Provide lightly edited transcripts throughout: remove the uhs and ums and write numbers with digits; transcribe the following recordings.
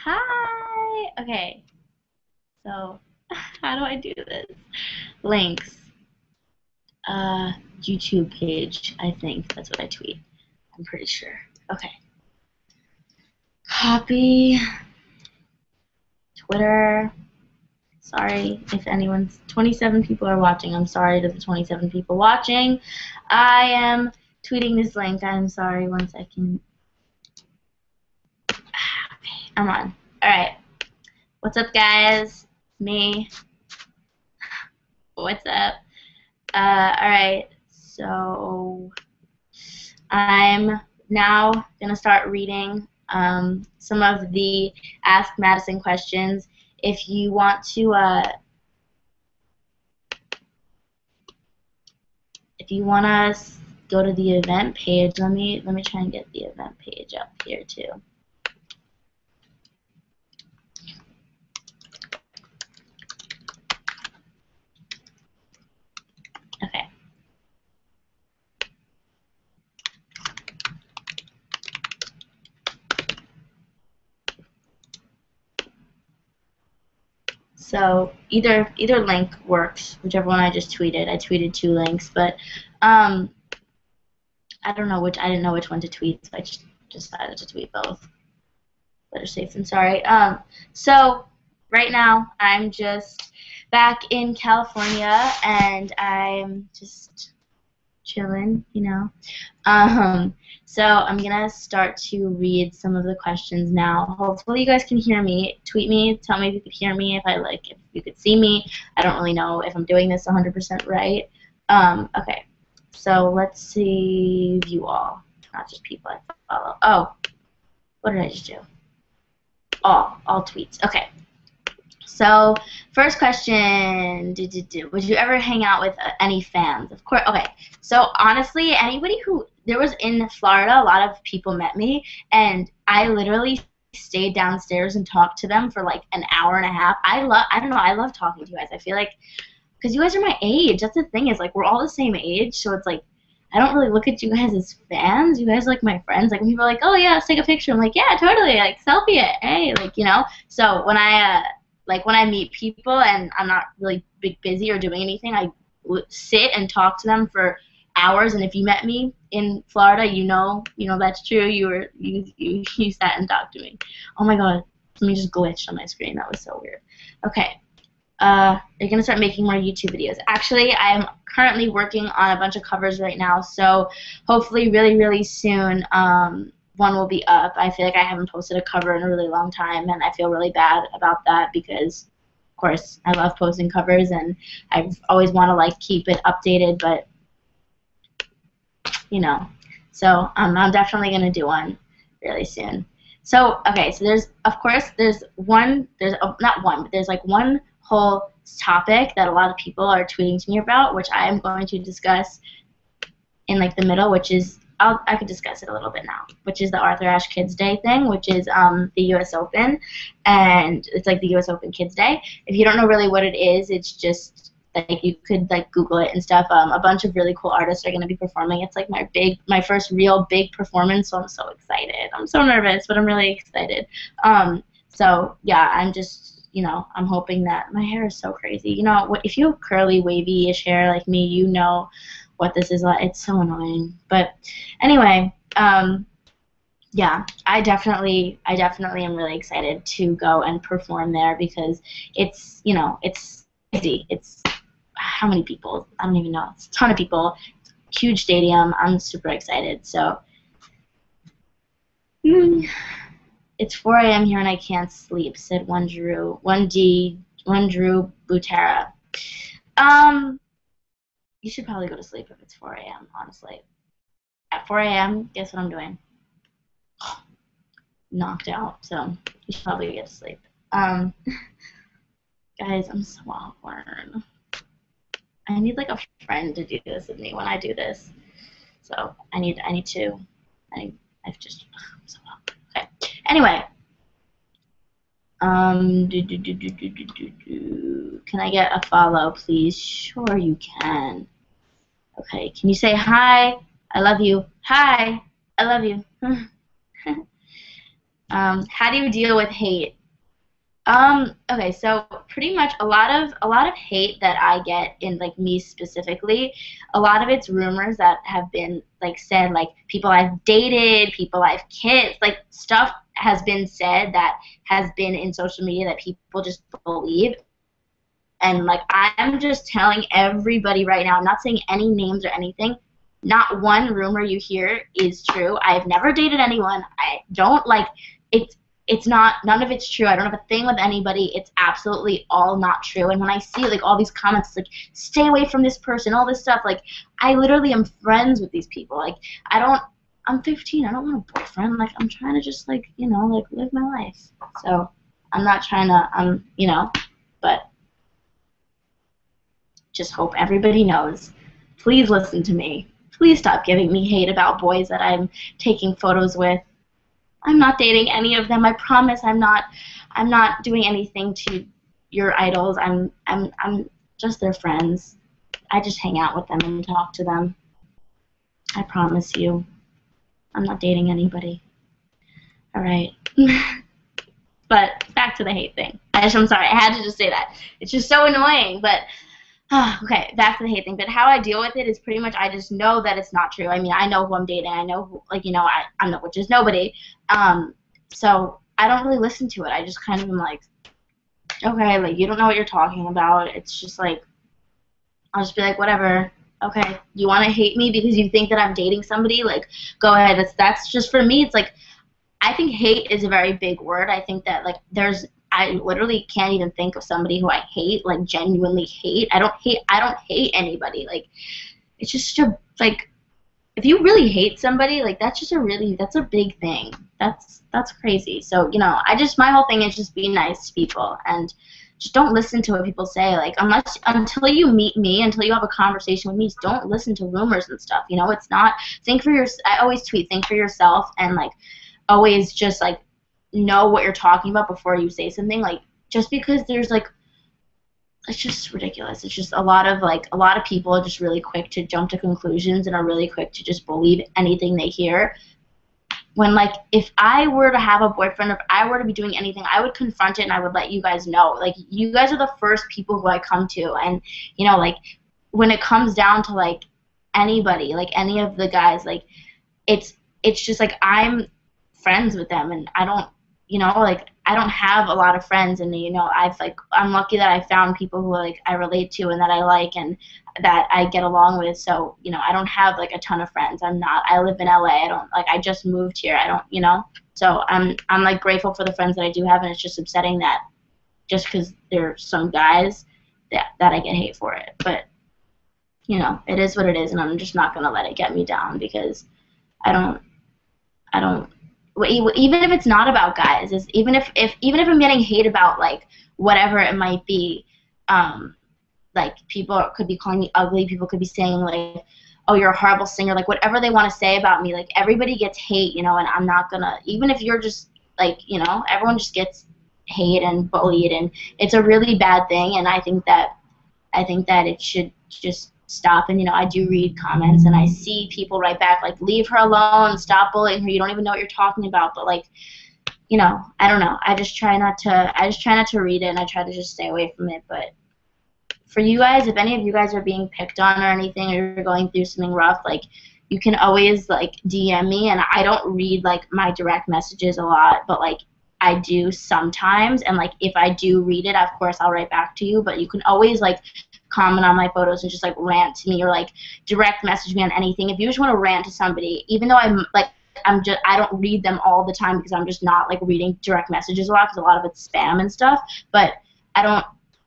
Hi. Okay. So, how do I do this? Links. YouTube page. I think that's what I tweet. I'm pretty sure. Okay. Copy. Twitter. Sorry if anyone's 27 people are watching. I'm sorry to the 27 people watching. I am tweeting this link. I'm sorry. 1 second. Okay, I'm on. All right. What's up, guys? Me. What's up? All right. So I'm now going to start reading some of the Ask Madison questions. If you want to go to the event page, let me try and get the event page up here too. Okay. So either link works, whichever one I just tweeted. I tweeted 2 links, but I didn't know which one to tweet, so I just decided to tweet both. Better safe than sorry. So right now I'm just back in California and I'm just chilling, you know. So I'm gonna start to read some of the questions now. Hopefully you guys can hear me. Tweet me, tell me if you could hear me, if you could see me. I don't really know if I'm doing this 100% right. Okay, so let's see view all, not just people I follow. Oh, what did I just do? All tweets. Okay. So, first question, would you ever hang out with any fans? Of course. Okay. So, honestly, there was in Florida, a lot of people met me, and I literally stayed downstairs and talked to them for like an hour and a half. I don't know, I love talking to you guys. I feel like, because you guys are my age. That's the thing, is like, we're all the same age, so it's like, I don't really look at you guys as fans. You guys are like my friends. Like when people are like, oh yeah, let's take a picture. I'm like, yeah, totally. Like selfie it. Hey, like, you know. So when I meet people and I'm not really busy or doing anything, I sit and talk to them for hours. And if you met me in Florida, you know that's true. You sat and talked to me. Oh my God, let me just glitched on my screen. That was so weird. Okay. They're gonna start making more YouTube videos. Actually, I'm currently working on a bunch of covers right now, so hopefully really, really soon one will be up. I feel like I haven't posted a cover in a really long time, and I feel really bad about that because, of course, I love posting covers, and I always want to like keep it updated, but you know. So I'm definitely gonna do one really soon. So okay, so there's like one whole topic that a lot of people are tweeting to me about, which I am going to discuss in like the middle, which is I could discuss it a little bit now, which is the Arthur Ashe Kids Day thing, which is the U.S. Open, and it's like the U.S. Open Kids Day. If you don't know really what it is, it's just like you could like Google it and stuff. A bunch of really cool artists are going to be performing. It's like my first real big performance, so I'm so excited. I'm so nervous, but I'm really excited. So yeah, I'm just, I'm hoping that my hair is so crazy. You know, if you have curly, wavy-ish hair like me, you know what this is like. It's so annoying. But anyway, yeah, I definitely am really excited to go and perform there because it's crazy. It's how many people? I don't even know. It's a ton of people. Huge stadium. I'm super excited. So. It's 4 a.m. here and I can't sleep, said one Drew Butera. You should probably go to sleep if it's 4 a.m., honestly. At 4 a.m., guess what I'm doing? Knocked out, so you should probably get to sleep. Guys, I'm so awkward. I need like a friend to do this with me when I do this. So I'm so awkward. Okay. Anyway. Can I get a follow, please? Sure you can. Okay, can you say hi? I love you. Hi, I love you. How do you deal with hate? Okay, so pretty much a lot of hate that I get in like me specifically, a lot of it's rumors that have been like said, like people I've dated, people I've kissed, like stuff has been said that has been in social media that people just believe. And like I'm just telling everybody right now, I'm not saying any names or anything. Not one rumor you hear is true. I've never dated anyone. I don't like it's it's not none of it's true. I don't have a thing with anybody. It's absolutely all not true. And when I see like all these comments like stay away from this person, all this stuff, like I literally am friends with these people. Like I don't I'm 15. I don't want a boyfriend. Like I'm trying to just like, like live my life. So I'm not trying to but just hope everybody knows. Please listen to me. Please stop giving me hate about boys that I'm taking photos with. I'm not dating any of them. I promise I'm not doing anything to your idols. I'm just their friends. I just hang out with them and talk to them. I promise you. I'm not dating anybody. All right. But back to the hate thing. I'm sorry. I had to just say that. It's just so annoying, but okay, back to the hate thing. But how I deal with it is pretty much I just know that it's not true. I mean, I know who I'm dating. I know who, like, I'm not, which is nobody. So I don't really listen to it. I just kind of am like, okay, like, you don't know what you're talking about. It's just like, I'll just be like, whatever. Okay, you want to hate me because you think that I'm dating somebody? Like, go ahead. That's just for me. It's like, I think hate is a very big word. I think that, like, I literally can't even think of somebody who I hate, like genuinely hate. I don't hate anybody. Like it's just like if you really hate somebody, like that's a big thing. That's crazy. So, my whole thing is just be nice to people and just don't listen to what people say. Like until you meet me, until you have a conversation with me, just don't listen to rumors and stuff. It's not I always tweet, think for yourself and like always just like know what you're talking about before you say something. Like just because there's like it's just ridiculous. It's just a lot of people are just really quick to jump to conclusions and are really quick to just believe anything they hear. When like if I were to have a boyfriend, if I were to be doing anything, I would confront it and I would let you guys know. Like you guys are the first people who I come to, and like when it comes down to like anybody, like any of the guys, like it's just like I'm friends with them and I don't like I don't have a lot of friends and I'm lucky that I found people who like I relate to and that I like and that I get along with. So I don't have like a ton of friends. I live in LA. I don't like I just moved here. I don't so I'm like grateful for the friends that I do have, and it's just upsetting that just because there's some guys that I get hate for it. But it is what it is, and I'm just not gonna let it get me down because I don't even if it's not about guys, even if I'm getting hate about like whatever it might be, like people could be calling me ugly, people could be saying like, oh, you're a horrible singer, like whatever they want to say about me, like everybody gets hate, and I'm not gonna, even if you're just like, everyone just gets hate and bullied, and it's a really bad thing, and I think that it should just stop. And I do read comments and I see people write back like, leave her alone, stop bullying her, you don't even know what you're talking about. But like I don't know, I just try not to read it, and I try to just stay away from it. But for you guys, if any of you guys are being picked on or anything, or you're going through something rough, like you can always like DM me, and I don't read like my direct messages a lot, but like I do sometimes, and like if I do read it, of course I'll write back to you. But you can always like comment on my photos and just like rant to me, or like direct message me on anything. If you just want to rant to somebody, even though I don't read them all the time because I'm just not like reading direct messages a lot because a lot of it's spam and stuff. But I don't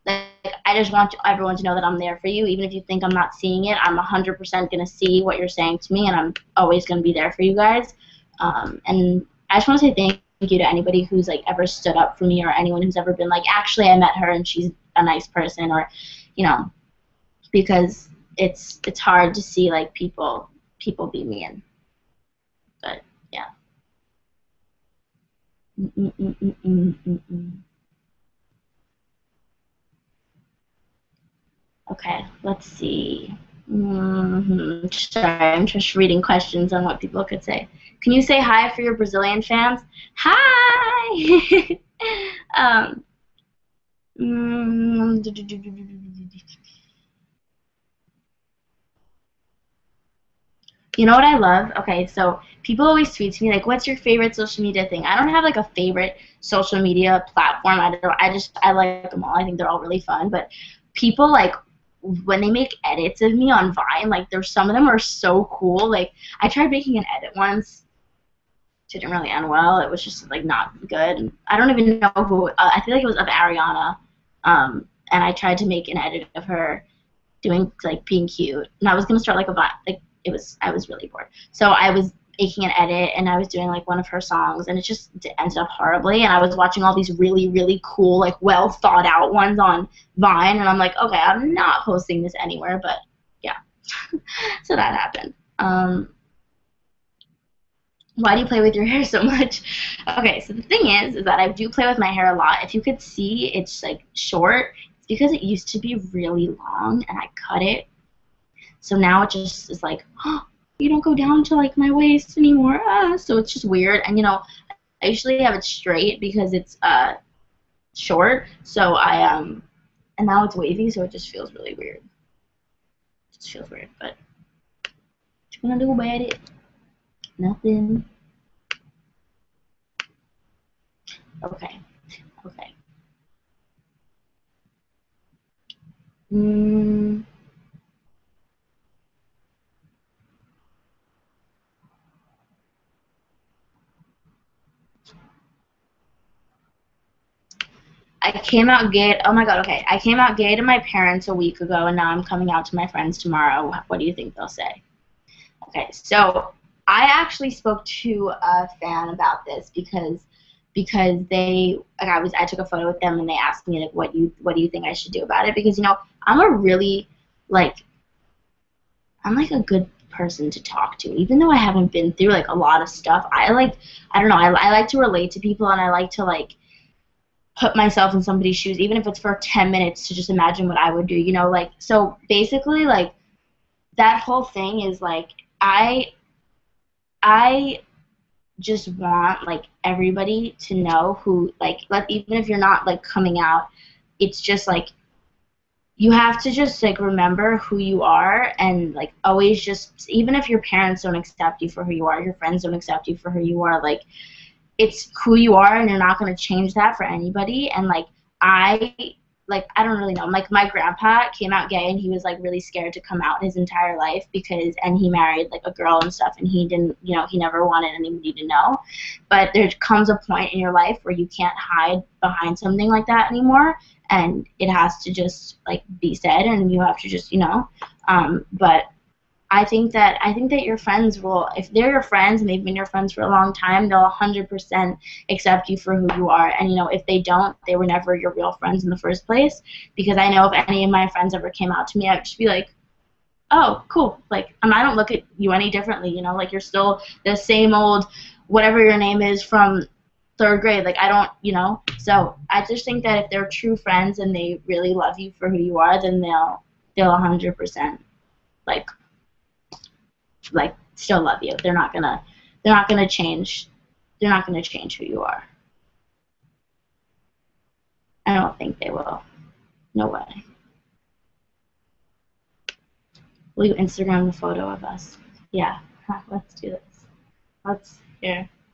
like, I just want everyone to know that I'm there for you. Even if you think I'm not seeing it, I'm 100% gonna see what you're saying to me, and I'm always gonna be there for you guys. And I just want to say thank you to anybody who's like ever stood up for me, or anyone who's ever been like, actually I met her and she's a nice person, or because it's hard to see like people be mean. But yeah. Okay, let's see. Sorry, I'm just reading questions on what people could say. Can you say hi for your Brazilian fans? Hi! um, mm, You know what I love? Okay, so people always tweet to me like, "What's your favorite social media thing?" I don't have like a favorite social media platform. I don't. I like them all. I think they're all really fun. But people like when they make edits of me on Vine, like there's some of them are so cool. Like I tried making an edit once, didn't really end well. It was just like not good. I don't even know who. I feel like it was of Ariana, and I tried to make an edit of her doing like being cute, and I was gonna start like a like it was I was really bored, so I was making an edit and I was doing like one of her songs, and it just ended up horribly. And I was watching all these really cool like well thought out ones on Vine, and I'm like, okay, I'm not posting this anywhere, but yeah, so that happened. Why do you play with your hair so much? Okay, so the thing is that I do play with my hair a lot. If you could see, it's like short. It's because it used to be really long, and I cut it. So now it just is like, oh, you don't go down to like my waist anymore. So it's just weird. And I usually have it straight because it's short. So and now it's wavy, so it just feels really weird. It just feels weird, but what you gonna do about it? Nothing. Okay. Okay. Mm, I came out gay. Oh my god. Okay. I came out gay to my parents a week ago, and now I'm coming out to my friends tomorrow. What do you think they'll say? Okay, so I actually spoke to a fan about this because I took a photo with them and they asked me like what do you think I should do about it, because I'm a really like I'm like a good person to talk to, even though I haven't been through like a lot of stuff. I don't know, I like to relate to people, and I like to like put myself in somebody's shoes, even if it's for 10 minutes, to just imagine what I would do, like. So basically, like, that whole thing is like I just want like everybody to know who, like, even if you're not like coming out, it's just like you have to just like remember who you are, and like always just, even if your parents don't accept you for who you are, your friends don't accept you for who you are, like it's who you are, and you're not going to change that for anybody. And I I don't really know. Like my grandpa came out gay, and he was like really scared to come out his entire life and he married like a girl and stuff, and he didn't, he never wanted anybody to know. But there comes a point in your life where you can't hide behind something like that anymore, and it has to just like be said, and you have to just, but I think that your friends will, if they're your friends and they've been your friends for a long time, they'll 100% accept you for who you are. And if they don't, they were never your real friends in the first place. Because I know if any of my friends ever came out to me, I'd just be like, oh, cool. Like, I don't look at you any differently. Like you're still the same old whatever your name is from third grade. Like I don't. So I just think that if they're true friends and they really love you for who you are, then they'll 100% like still love you. They're not gonna change. They're not gonna change who you are. I don't think they will. No way. Will you Instagram the photo of us? Yeah. Let's do this.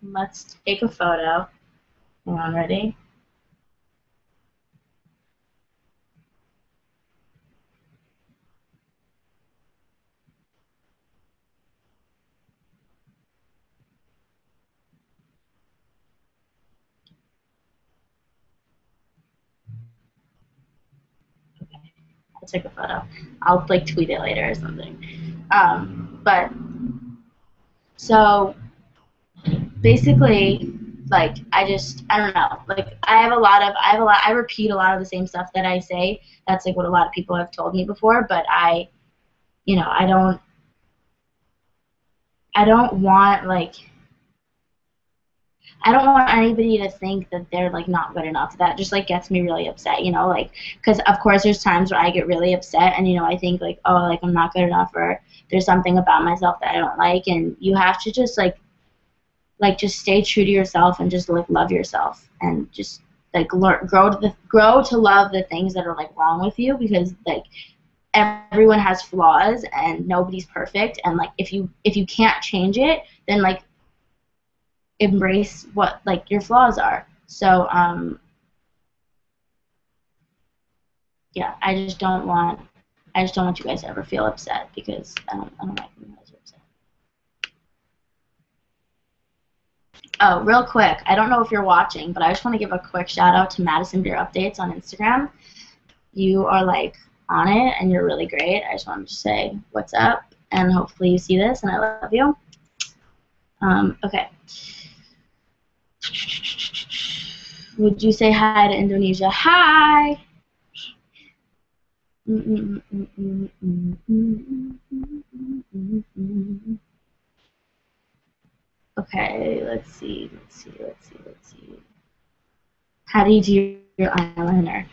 Let's take a photo. Hang on, ready? Okay. I took a photo. I'll like tweet it later or something. But so basically, like I don't know, like I repeat a lot of the same stuff that I say. That's like what a lot of people have told me before, but I don't want like I don't want anybody to think that they're like not good enough. That just like gets me really upset, you know, like because of course there's times where I get really upset and I think like, oh, like I'm not good enough, or there's something about myself that I don't like, and you have to just like just stay true to yourself and just like love yourself and just like grow to love the things that are like wrong with you, because like everyone has flaws and nobody's perfect, and like if you can't change it, then like embrace what like your flaws are. So yeah, I just don't want you guys to ever feel upset, because I don't like when you guys are upset. Oh, real quick, I don't know if you're watching, but I just want to give a quick shout out to Madison Beer Updates on Instagram. You are like on it and you're really great. I just wanted to say what's up, and hopefully you see this and I love you. Okay. Would you say hi to Indonesia? Hi! Okay, let's see. How do you do your eyeliner?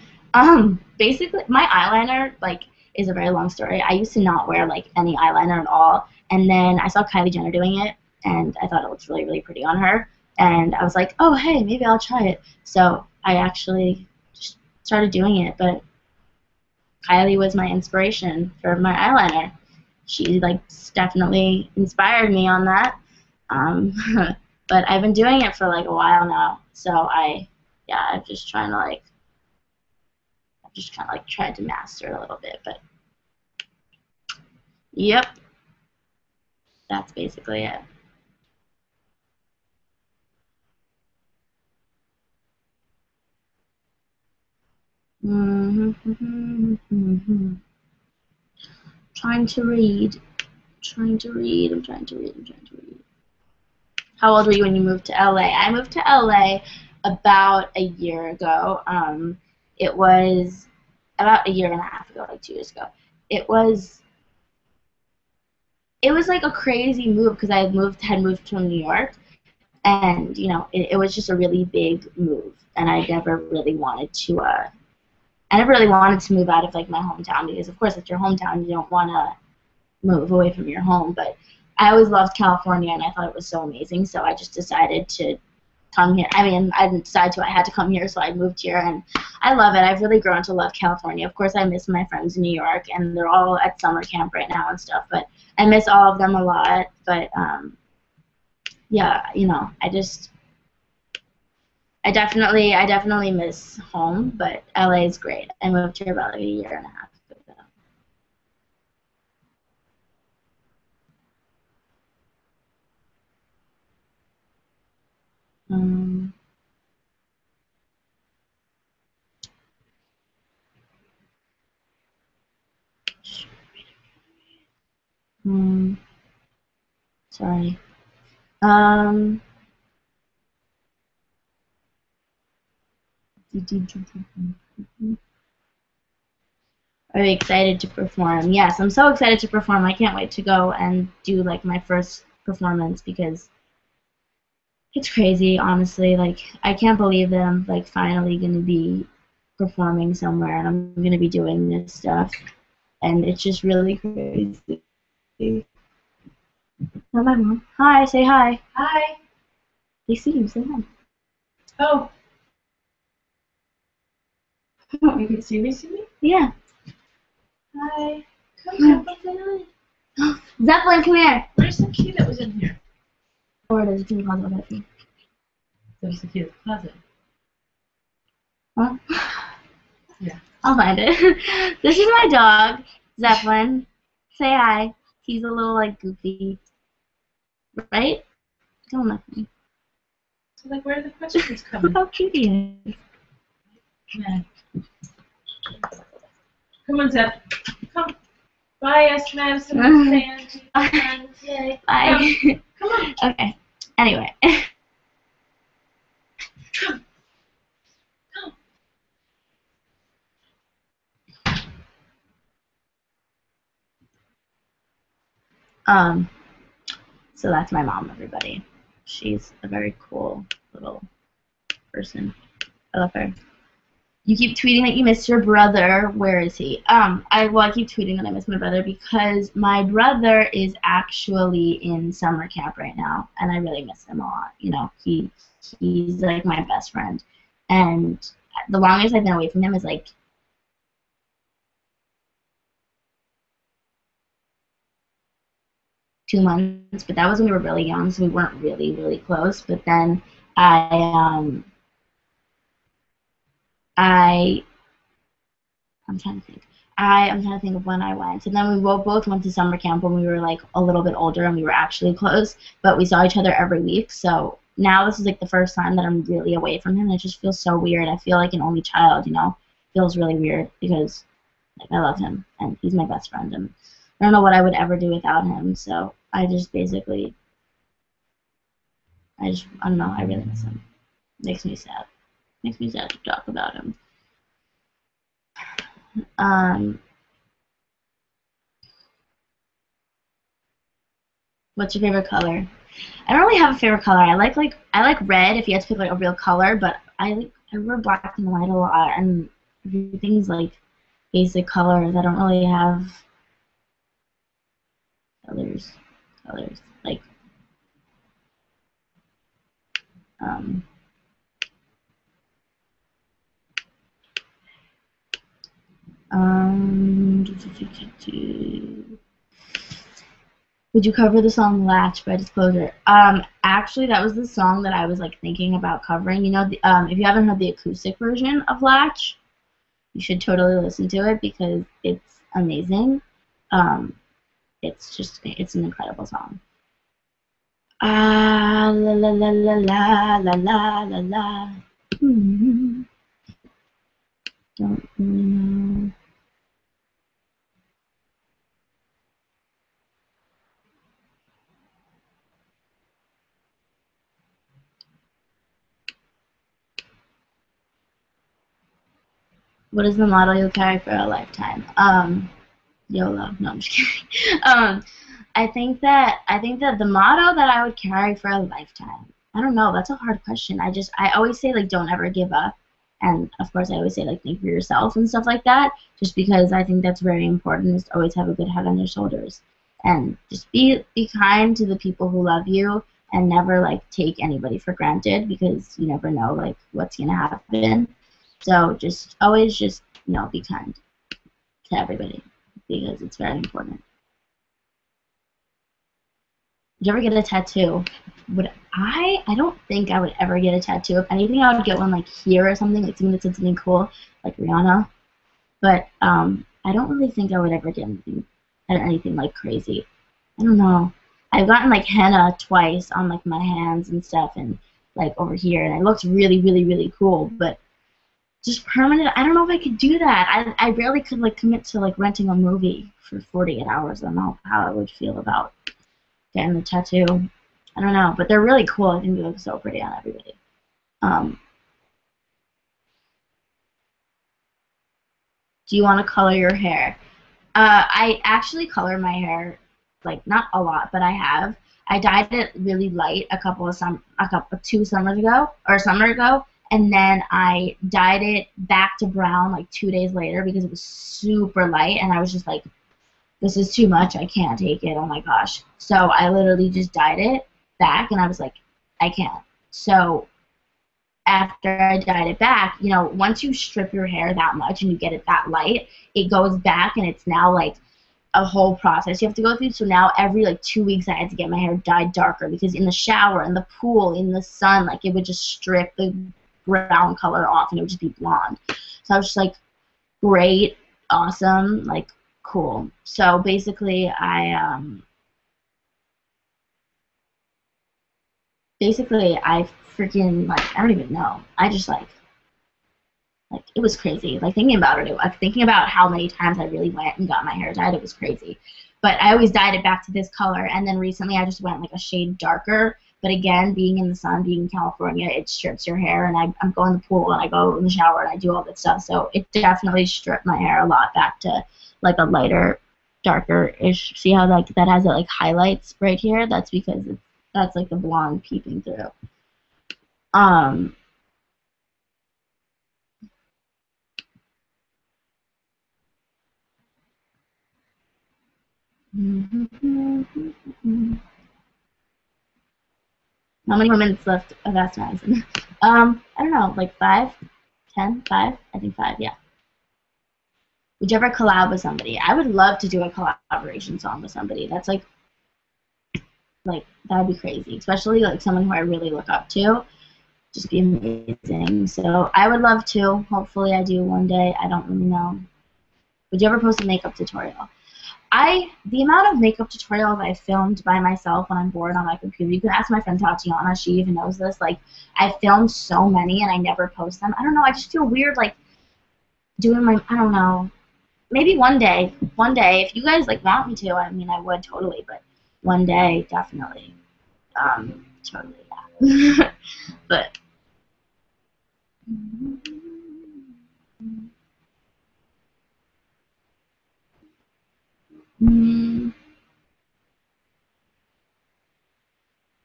Basically, my eyeliner, like, is a very long story. I used to not wear, like, any eyeliner at all, and then I saw Kylie Jenner doing it, and I thought it looked really, really pretty on her, and I was like, oh, hey, maybe I'll try it. So I actually just started doing it, but Kylie was my inspiration for my eyeliner. She, like, definitely inspired me on that. Um, but I've been doing it for, like, a while now, so yeah, I'm just trying to, like, tried to master it a little bit, but yep, that's basically it. Trying to read. I'm trying to read. How old were you when you moved to LA? I moved to LA about a year ago. It was about a year and a half ago, like 2 years ago. It was like a crazy move, because I had moved to New York, and it was just a really big move, and I never really wanted to move out of like my hometown, because of course it's your hometown, you don't want to move away from your home. But I always loved California and I thought it was so amazing, so I just decided to come here. I mean, I didn't decide to, I had to come here, so I moved here, and I love it. I've really grown to love California. Of course I miss my friends in New York, and they're all at summer camp right now and stuff, but I miss all of them a lot. But yeah, I definitely miss home, but LA is great. I moved here about like a year and a half ago. Um, sorry. Are you excited to perform? Yes, I'm so excited to perform. I can't wait to go and do like my first performance, because it's crazy, honestly. Like, I can't believe that I'm like finally gonna be performing somewhere and I'm gonna be doing this stuff, and it's just really crazy. Oh, my mom. Hi, say hi. Hi. They see you. Say hi. Oh. You can see me, Yeah. Hi. Come, say hi. Zeppelin, come here. Where's the key that was in here? Or it is. It's in the closet. I'll get it. There's the key in the closet. Huh? Yeah. I'll find it. This is my dog, Zeppelin. Say hi. He's a little like goofy, right? Don't look at me. So like, where are the questions coming? Look how cute he is. Yeah. Come on, Zep. Come. Bye, AskMadison. Bye. Bye. Come on. Okay. Anyway. Come. So that's my mom, everybody. She's a very cool little person. I love her. You keep tweeting that you miss your brother. Where is he? I keep tweeting that I miss my brother because my brother is actually in summer camp right now, and I really miss him a lot. You know, he's like my best friend, and the longest I've been away from him is like 2 months, but that was when we were really young, so we weren't really close. But then I I'm trying to think. I'm trying to think of when I went. And then we both went to summer camp when we were like a little bit older and we were actually close, but we saw each other every week. So now this is like the first time that I'm really away from him. And it just feels so weird. I feel like an only child, you know. It feels really weird because like I love him and he's my best friend and I don't know what I would ever do without him. So I just basically I don't know, I really miss him. Makes me sad. Makes me sad to talk about him. What's your favorite color? I don't really have a favorite color. I like red if you had to pick like a real color, but I wear black and white a lot, and everything's like basic colors. I don't really have colors. Colors like um um. Would you cover the song "Latch" by Disclosure? Actually, that was the song that I was like thinking about covering. You know, if you haven't heard the acoustic version of "Latch," you should totally listen to it because it's amazing. Um, it's an incredible song. Ah la la la la la la la la la. Don't really know. What is the motto you'll carry for a lifetime? YOLO. No, I'm just kidding. I think that the motto that I would carry for a lifetime. I don't know. That's a hard question. I always say like don't ever give up, and of course I always say like think for yourself and stuff like that. Just because I think that's very important is to always have a good head on your shoulders, and just be kind to the people who love you, and never like take anybody for granted because you never know like what's gonna happen. So just always just be kind to everybody because it's very important. Did you ever get a tattoo? Would I don't think I would ever get a tattoo. If anything, I would get one like here or something, like something that said something cool, like Rihanna. But I don't really think I would ever get anything like crazy. I don't know. I've gotten like henna twice on like my hands and stuff, and like over here, and it looks really cool. But just permanent, I don't know if I could do that. I barely could like commit to like renting a movie for 48 hours. I don't know how I would feel about getting the tattoo. I don't know, but they're really cool. I think they look so pretty on everybody. Um, do you want to color your hair? I actually color my hair, like not a lot, but I have. I dyed it really light a couple 2 summers ago or a summer ago, and then I dyed it back to brown like 2 days later because it was super light, and I was just like, this is too much. I can't take it. Oh my gosh. So I literally just dyed it back, and I was like, I can't. So after I dyed it back, once you strip your hair that much and you get it that light, it goes back, and it's now like a whole process you have to go through. So now every like 2 weeks I had to get my hair dyed darker because in the shower, in the pool, in the sun, like it would just strip the brown color off and it would just be blonde. So I was just like, great, awesome, like cool. So basically I freaking like I don't even know. I just like it was crazy. Like thinking about it, like thinking about how many times I really went and got my hair dyed, it was crazy. But I always dyed it back to this color, and then recently I just went like a shade darker. But again, being in the sun, being in California, it strips your hair, and I'm going to the pool and I go in the shower and I do all that stuff. So it definitely stripped my hair a lot back to like a lighter, darker-ish. See how like that has like highlights right here? That's because that's like the blonde peeping through. Um, How many more minutes left of Ask Madison? I don't know, like 5, 10, 5? I think 5, yeah. Would you ever collab with somebody? I would love to do a collaboration song with somebody. That's like that would be crazy, especially like someone who I really look up to. Just be amazing. So I would love to. Hopefully I do one day. I don't really know. Would you ever post a makeup tutorial? The amount of makeup tutorials I filmed by myself when I'm bored on my computer, you can ask my friend Tatiana, she even knows this, like, I filmed so many and I never post them. I don't know, I just feel weird, like, doing my, I don't know, maybe one day, if you guys, like, want me to, I mean, I would totally, but one day, definitely, totally, yeah. But,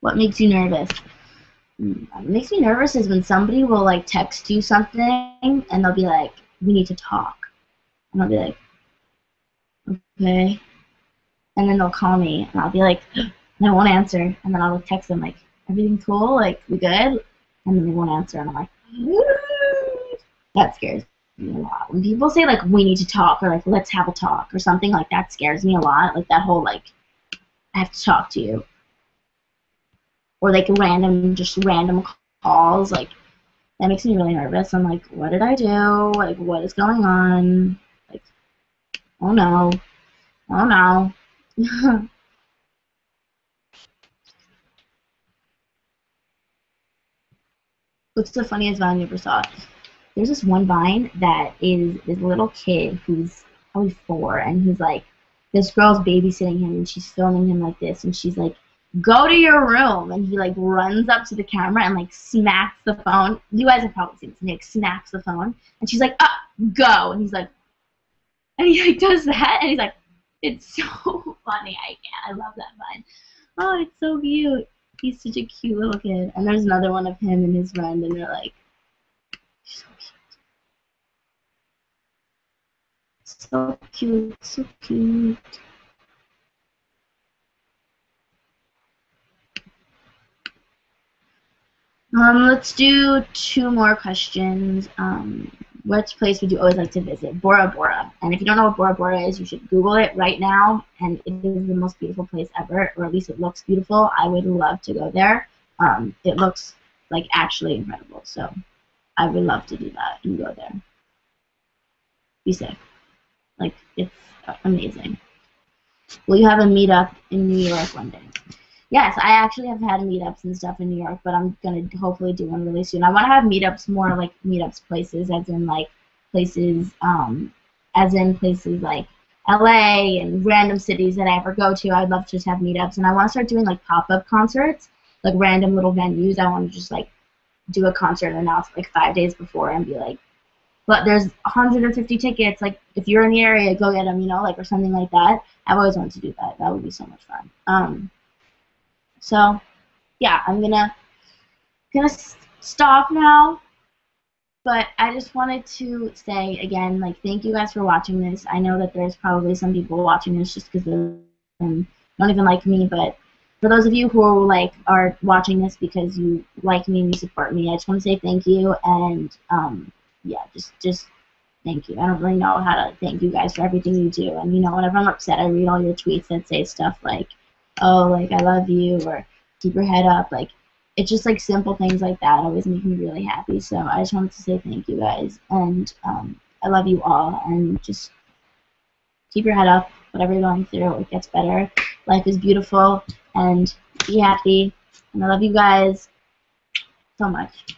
what makes you nervous? What makes me nervous is when somebody will like text you something and they'll be like, "We need to talk," and I'll be like, "Okay," and then they'll call me and I'll be like, and I won't answer, and then I'll like text them like, "Everything cool? Like we good?" And then they won't answer, and I'm like, that scares me a lot. When people say like, "We need to talk," or like, "Let's have a talk," or something like that scares me a lot. Like that whole like, I have to talk to you, or like random calls like. That makes me really nervous. I'm like, what did I do? Like, what is going on? Like, oh no. Oh no. What's the funniest Vine you ever saw? There's this one Vine that is this little kid who's probably 4, and he's like, this girl's babysitting him, and she's filming him like this, and she's like, go to your room, and he like runs up to the camera and like smacks the phone. You guys have probably seen this. And he like smacks the phone, and she's like, up, go, and he's like, and he like does that, and he's like, it's so funny. I can't. I love that Vine. Oh, it's so cute. He's such a cute little kid. And there's another one of him and his friend, and they're like, so cute. So cute. So cute. Let's do 2 more questions. What place would you always like to visit? Bora Bora. And if you don't know what Bora Bora is, you should Google it right now. And it is the most beautiful place ever, or at least it looks beautiful. I would love to go there. It looks like actually incredible. So I would love to do that and go there. Be safe. Like, it's amazing. Will you have a meetup in New York one day? Yes, I actually have had meetups and stuff in New York, but I'm going to hopefully do one really soon. I want to have meetups more like meetups places, as in like places, like LA and random cities that I ever go to. I'd love to just have meetups, and I want to start doing like pop-up concerts, like random little venues. I want to just like do a concert and announce like 5 days before and be like, but there's 150 tickets. Like if you're in the area, go get them, you know, like or something like that. I've always wanted to do that. That would be so much fun. So, yeah, I'm gonna stop now. But I just wanted to say again, like, thank you guys for watching this. I know that there's probably some people watching this just because they don't even like me. But for those of you who like are watching this because you like me and you support me, I just want to say thank you. And yeah, just thank you. I don't really know how to thank you guys for everything you do. And you know, whenever I'm upset, I read all your tweets that say stuff like, oh, like, I love you, or keep your head up. Like, it's just, like, simple things like that always make me really happy. So I just wanted to say thank you, guys. And I love you all. And just keep your head up. Whatever you're going through, it gets better. Life is beautiful. And be happy. And I love you guys so much.